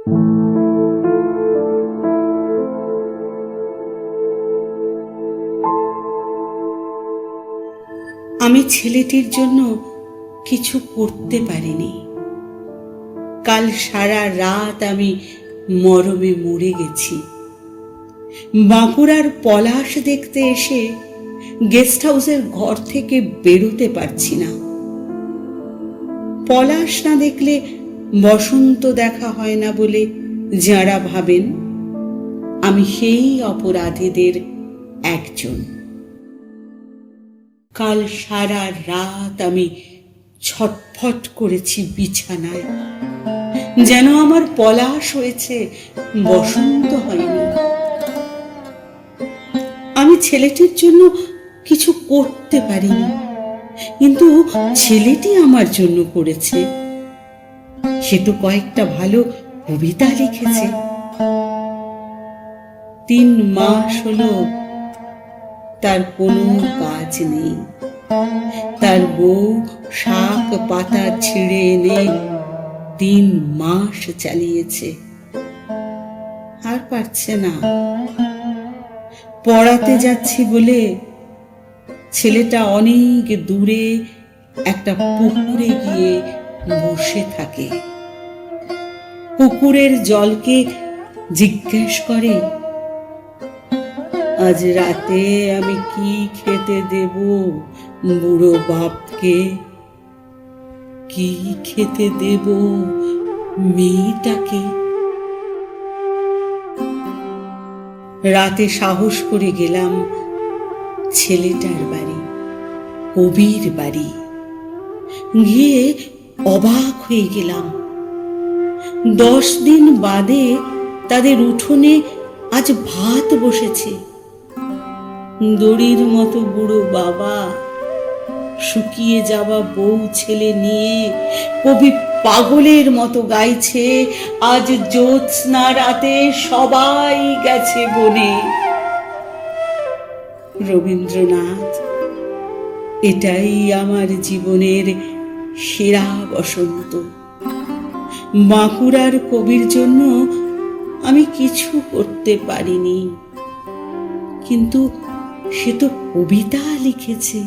আমি ছেলেটির জন্য কিছু করতে পারিনি। কাল সারা রাত আমি মরমে মরে গেছি। বাঁকুড়ার পলাশ দেখতে এসে গেস্ট হাউসের ঘর থেকে বেরোতে পারছি না। পলাশ না দেখলে বসন্ত দেখা হয় না বলে যাঁরা ভাবেন, আমি সেই অপরাধীদের একজন। কাল সারা রাত আমি ছটফট করেছি বিছানায়, যেন আমার পলাশ হয়েছে, বসন্ত হয়নি। আমি ছেলেটির জন্য কিছু করতে পারিনি, কিন্তু ছেলেটি আমার জন্য করেছে। সে তো কয়েকটা ভালো কবিতা লিখেছে। 3 মাস হলো তার কোনো কাজ নেই। তার বউ শাক পাতা ছিঁড়ে এনে 3 মাস চালিয়েছে, আর পারছে না। পড়াতে যাচ্ছি বলে ছেলেটা অনেক দূরে একটা পুকুরে গিয়ে বসে থাকে। পুকুরের জলকে জিজ্ঞেস করে, আজ রাতে আমি কি খেতে দেব বুড়ো বাপকে? কি খেতে দেব মেয়েটাকে? রাতে সাহস করে গেলাম ছেলেটার বাড়ি, কবির বাড়ি। গিয়ে অবাক হয়ে গেলাম। 10 দিন বাদে তাদের উঠোনে আজ ভাত বসেছে। দড়ির মতো বুড়ো বাবা, শুকিয়ে যাওয়া বউ ছেলে নিয়ে কবি পাগলের মতো গাইছে, আজ জ্যোৎস্না রাতে সবাই গেছে বনে। রবীন্দ্রনাথ, এটাই আমার জীবনের সেরা বসন্ত। বাঁকুড়ার কবির জন্য আমি কিছু করতে পারিনি, কিন্তু সে তো কবিতা লিখেছে।